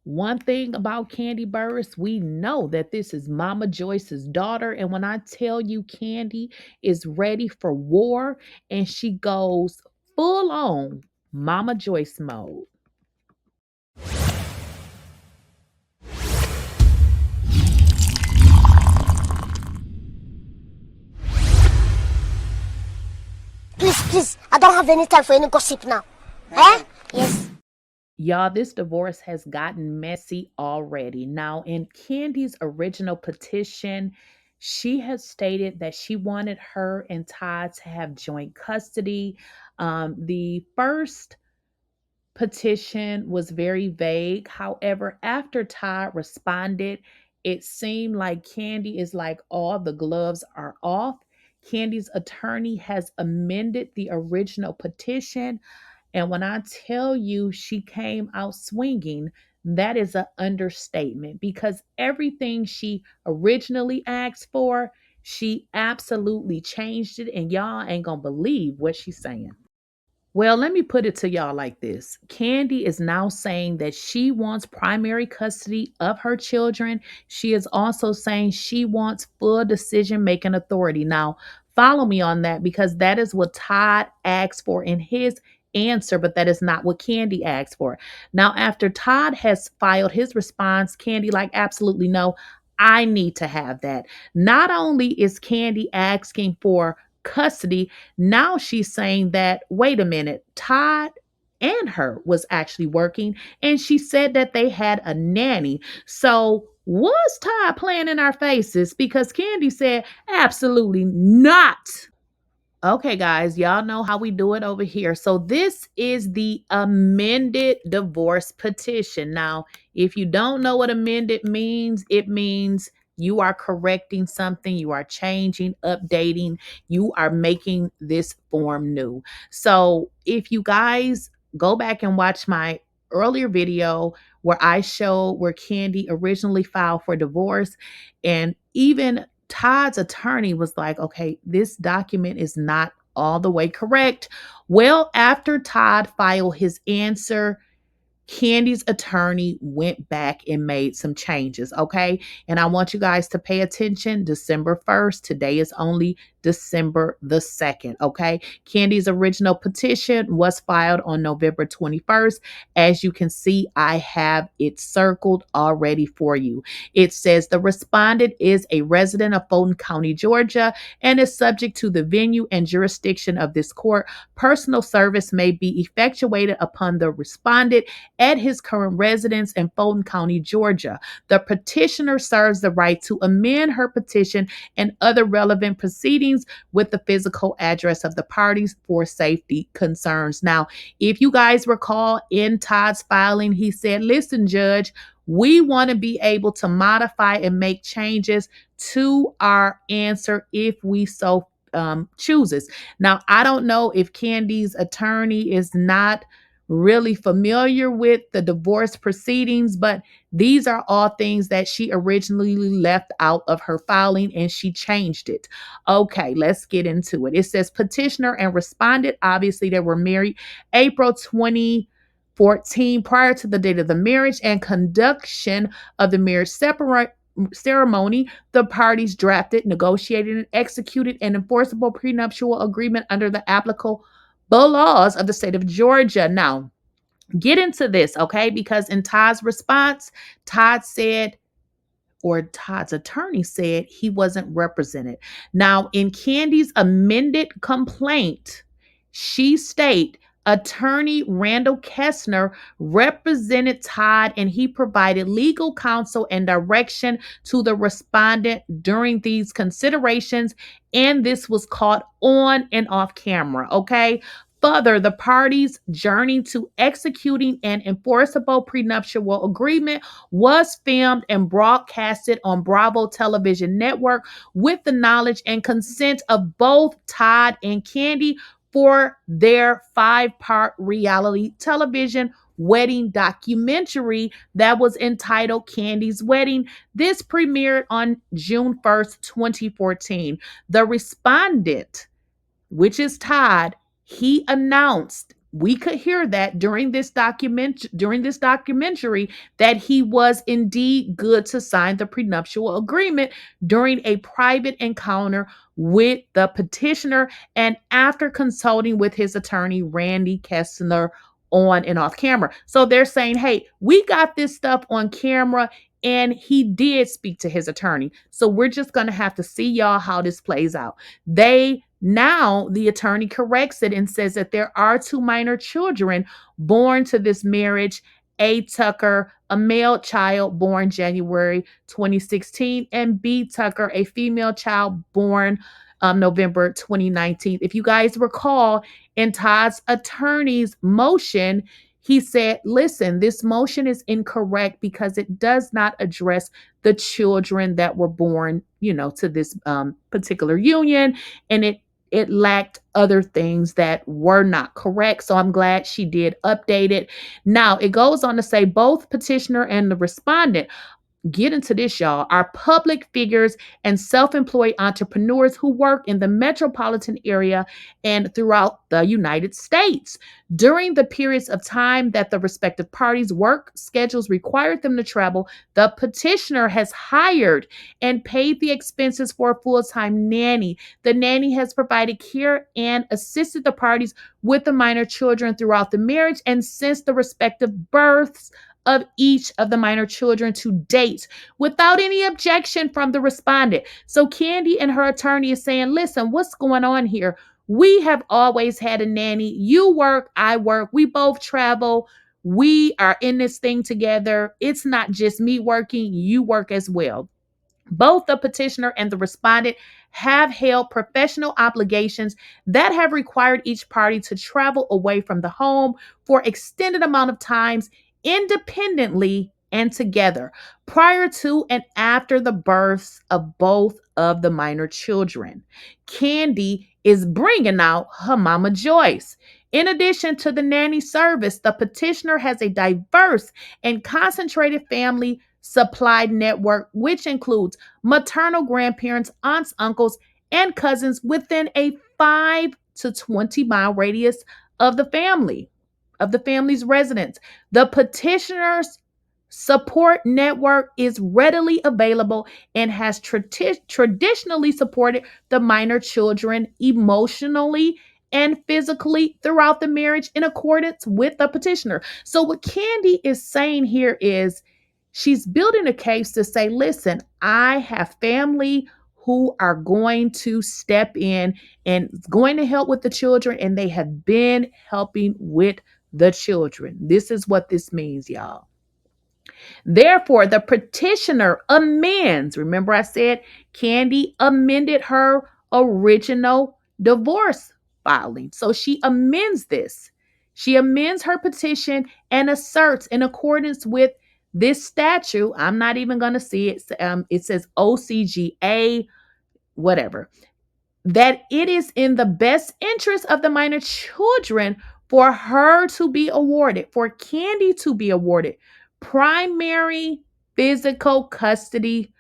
One thing about Kandi Burruss, we know that this is Momma Joyce's daughter. And when I tell you Kandi is ready for war and she goes full on Momma Joyce mode. Please, I don't have any time for any gossip now. Eh? Yes. Y'all, this divorce has gotten messy already. Now, in Kandi's original petition, she has stated that she wanted her and Todd to have joint custody. The first petition was very vague. However, after Todd responded, it seemed like Kandi is like, all the gloves are off. Kandi's attorney has amended the original petition. And when I tell you she came out swinging, that is an understatement because everything she originally asked for, she absolutely changed it. And y'all ain't gonna believe what she's saying. Well, let me put it to y'all like this. Kandi is now saying that she wants primary custody of her children. She is also saying she wants full decision making authority. Now, follow me on that because that is what Todd asked for in his answer, but that is not what Kandi asked for. Now, after Todd has filed his response, Kandi, like, absolutely no, I need to have that. Not only is Kandi asking for custody, now she's saying that, wait a minute, Todd and her was actually working, and she said that they had a nanny. So was Todd playing in our faces? Because Kandi said, absolutely not. Okay, guys, y'all know how we do it over here. So, this is the amended divorce petition. Now, if you don't know what amended means, it means you are correcting something, you are changing, updating, you are making this form new. So, if you guys go back and watch my earlier video where I showed where Kandi originally filed for divorce, and even Todd's attorney was like, okay, this document is not all the way correct. Well, after Todd filed his answer, Kandi's attorney went back and made some changes, okay? And I want you guys to pay attention. December 1st, today is only December the 2nd, okay? Kandi's original petition was filed on November 21st. As you can see, I have it circled already for you. It says the respondent is a resident of Fulton County, Georgia, and is subject to the venue and jurisdiction of this court. Personal service may be effectuated upon the respondent at his current residence in Fulton County, Georgia. The petitioner serves the right to amend her petition and other relevant proceedings with the physical address of the parties for safety concerns. Now, if you guys recall in Todd's filing, he said, listen, Judge, we want to be able to modify and make changes to our answer if we so chooses. Now, I don't know if Kandi's attorney is not really familiar with the divorce proceedings, but these are all things that she originally left out of her filing and she changed it. Okay, let's get into it. It says petitioner and respondent, obviously they were married April 2014 prior to the date of the marriage and conduction of the marriage ceremony. The parties drafted, negotiated, and executed an enforceable prenuptial agreement under the applicable laws of the state of Georgia. Now, get into this, okay? Because in Todd's response, Todd said, or Todd's attorney said, he wasn't represented. Now, in Kandi's amended complaint, she stated attorney Randall Kessner represented Todd and he provided legal counsel and direction to the respondent during these considerations. And this was caught on and off camera, okay? Further, the parties' journey to executing an enforceable prenuptial agreement was filmed and broadcasted on Bravo Television Network with the knowledge and consent of both Todd and Kandi for their 5-part reality television wedding documentary that was entitled Kandi's Wedding. This premiered on June 1st, 2014. The respondent, which is Todd, he announced we could hear that during this documentary that he was indeed good to sign the prenuptial agreement during a private encounter with the petitioner and after consulting with his attorney Randy Kessler on and off camera. So they're saying, hey, we got this stuff on camera and he did speak to his attorney. So we're just going to have to see y'all how this plays out. The attorney corrects it and says that there are two minor children born to this marriage. A. Tucker, a male child born January 2016, and B. Tucker, a female child born November 2019. If you guys recall, in Todd's attorney's motion, he said, listen, this motion is incorrect because it does not address the children that were born, to this particular union, and it lacked other things that were not correct. So I'm glad she did update it. Now, it goes on to say both petitioner and the respondent, get into this, y'all, are public figures and self-employed entrepreneurs who work in the metropolitan area and throughout the United States. During the periods of time that the respective parties' work schedules required them to travel, the petitioner has hired and paid the expenses for a full-time nanny. The nanny has provided care and assisted the parties with the minor children throughout the marriage and since the respective births of each of the minor children to date without any objection from the respondent. So Kandi and her attorney is saying, listen, what's going on here? We have always had a nanny. You work, I work. We both travel. We are in this thing together. It's not just me working, you work as well. Both the petitioner and the respondent have held professional obligations that have required each party to travel away from the home for extended amount of times independently and together prior to and after the births of both of the minor children. Kandi is bringing out her Momma Joyce. In addition to the nanny service, the petitioner has a diverse and concentrated family supply network, which includes maternal grandparents, aunts, uncles, and cousins within a 5 to 20-mile radius of the family's residence. The petitioner's support network is readily available and has traditionally supported the minor children emotionally and physically throughout the marriage in accordance with the petitioner. So what Kandi is saying here is she's building a case to say, listen, I have family who are going to step in and going to help with the children, and they have been helping with the children. This is what this means, y'all. Therefore, the petitioner amends. Remember, I said Kandi amended her original divorce filing. So she amends this. She amends her petition and asserts, in accordance with this statute, I'm not even going to see it. It says OCGA, whatever, that it is in the best interest of the minor children for her to be awarded, for Kandi to be awarded primary physical custody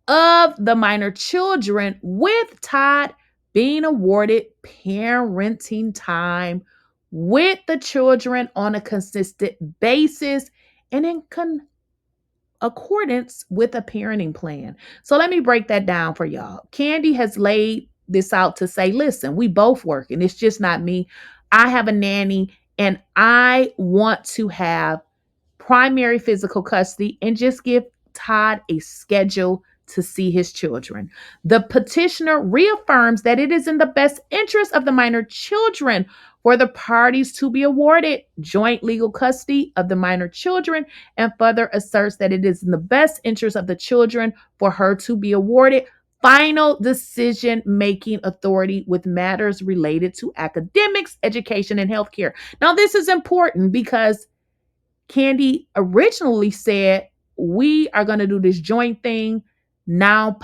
of the minor children, with Todd being awarded parenting time with the children on a consistent basis and in accordance with a parenting plan. So let me break that down for y'all. Kandi has laid this out to say, listen, we both work and it's just not me. I have a nanny and I want to have primary physical custody and just give Todd a schedule to see his children. The petitioner reaffirms that it is in the best interest of the minor children for the parties to be awarded joint legal custody of the minor children, and further asserts that it is in the best interest of the children for her to be awarded final decision-making authority with matters related to academics, education, and healthcare. Now, this is important because Kandi originally said, we are going to do this joint thing. Now,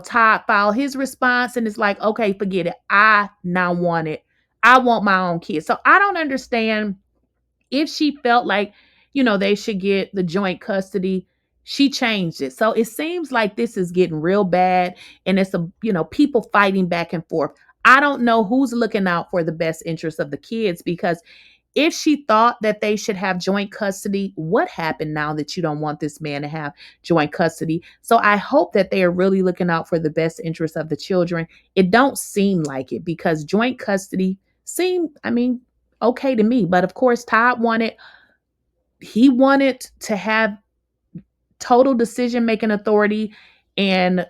Todd filed his response and it's like, okay, forget it. I now want it. I want my own kids. So I don't understand if she felt like, they should get the joint custody. She changed it. So it seems like this is getting real bad and it's people fighting back and forth. I don't know who's looking out for the best interest of the kids, because if she thought that they should have joint custody, what happened now that you don't want this man to have joint custody? So I hope that they are really looking out for the best interest of the children. It don't seem like it, because joint custody seemed, I mean, okay to me. But of course, Todd he wanted to have total decision making authority, and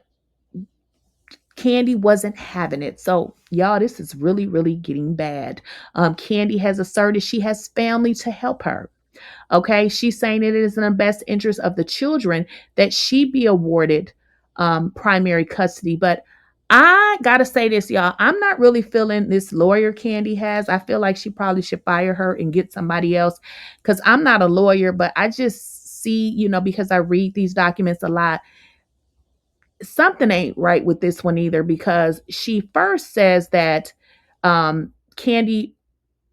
Kandi wasn't having it. So, y'all, this is really, really getting bad. Kandi has asserted she has family to help her. Okay, she's saying it is in the best interest of the children that she be awarded primary custody. But I gotta say this, y'all. I'm not really feeling this lawyer Kandi has. I feel like she probably should fire her and get somebody else, because I'm not a lawyer, but I just see, because I read these documents a lot, something ain't right with this one either, because she first says that Kandi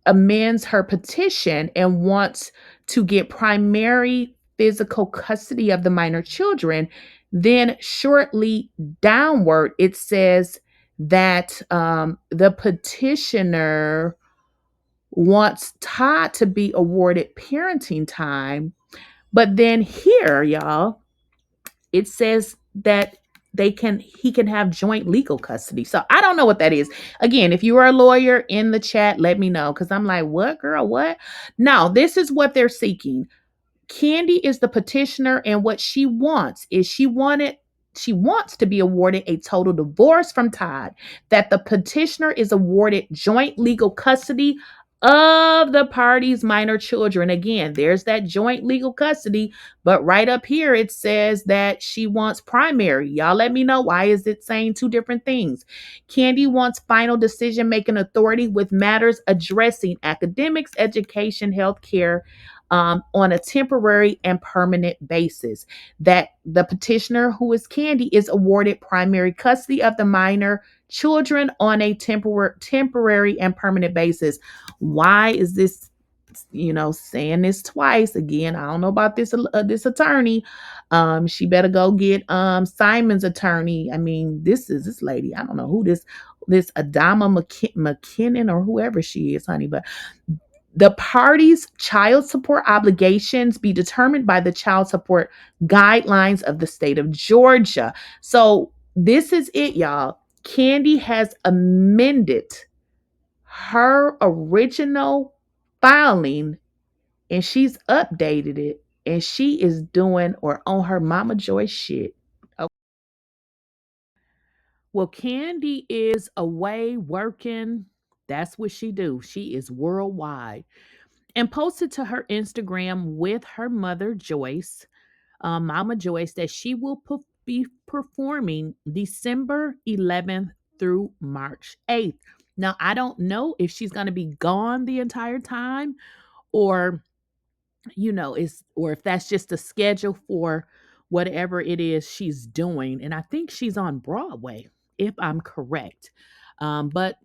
amends her petition and wants to get primary physical custody of the minor children. Then, shortly downward, it says that the petitioner wants Todd to be awarded parenting time. But then here, y'all, it says that he can have joint legal custody. So I don't know what that is. Again, if you are a lawyer in the chat, let me know, because I'm like, what, girl, what? No, this is what they're seeking. Kandi is the petitioner, and what she wants is she wants to be awarded a total divorce from Todd, that the petitioner is awarded joint legal custody of the parties' minor children. Again, there's that joint legal custody, but right up here it says that she wants primary. Y'all let me know, why is it saying two different things? Kandi wants final decision making authority with matters addressing academics, education, healthcare, on a temporary and permanent basis. That the petitioner, who is Kandi, is awarded primary custody of the minor children on a temporary and permanent basis. Why is this, saying this twice? Again, I don't know about this attorney. She better go get Simon's attorney. I mean, this lady. I don't know who this Adama McKinnon or whoever she is, honey, but the parties' child support obligations be determined by the child support guidelines of the state of Georgia. So this is it, y'all. Kandi has amended her original filing, and she's updated it, and she is doing or on her Momma Joyce shit. Okay. Well, Kandi is away working. That's what she do. She is worldwide, and posted to her Instagram with her mother, Joyce, Momma Joyce, that she will be performing December 11th through March 8th. Now, I don't know if she's going to be gone the entire time, or, or if that's just a schedule for whatever it is she's doing. And I think she's on Broadway, if I'm correct. But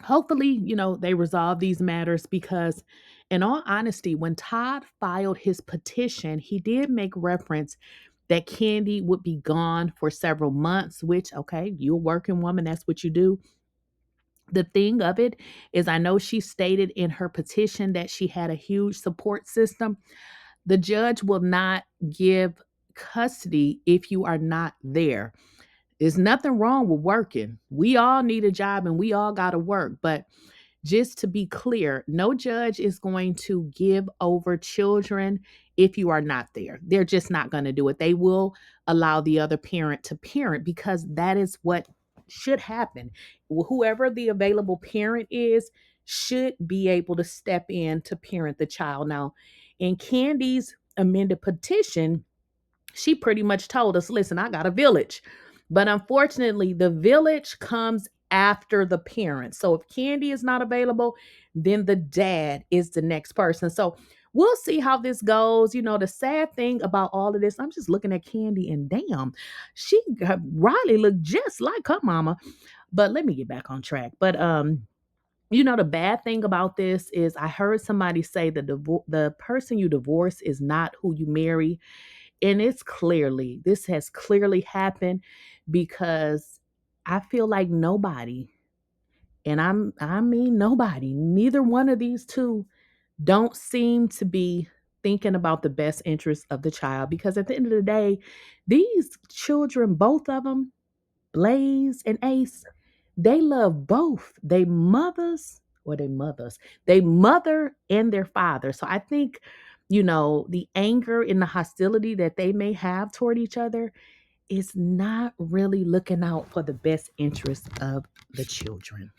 hopefully, they resolve these matters, because in all honesty, when Todd filed his petition, he did make reference that Kandi would be gone for several months, which, okay, you're a working woman, that's what you do. The thing of it is, I know she stated in her petition that she had a huge support system. The judge will not give custody if you are not there. There's nothing wrong with working. We all need a job and we all got to work. But just to be clear, no judge is going to give over children if you are not there. They're just not going to do it. They will allow the other parent to parent, because that is what should happen. Whoever the available parent is should be able to step in to parent the child. Now, in Kandi's amended petition, she pretty much told us, listen, I got a village. But unfortunately, the village comes after the parent. So if Kandi is not available, then the dad is the next person. So we'll see how this goes. The sad thing about all of this, I'm just looking at Kandi, and damn, Riley looked just like her mama. But let me get back on track. But the bad thing about this is, I heard somebody say that the person you divorce is not who you marry. And this has clearly happened, because I feel like nobody And I mean nobody, neither one of these two don't seem to be thinking about the best interest of the child, because at the end of the day, these children, both of them, Blaze and Ace, they love both they mothers or they mothers, they mother and their father. So I think, the anger and the hostility that they may have toward each other is not really looking out for the best interest of the children.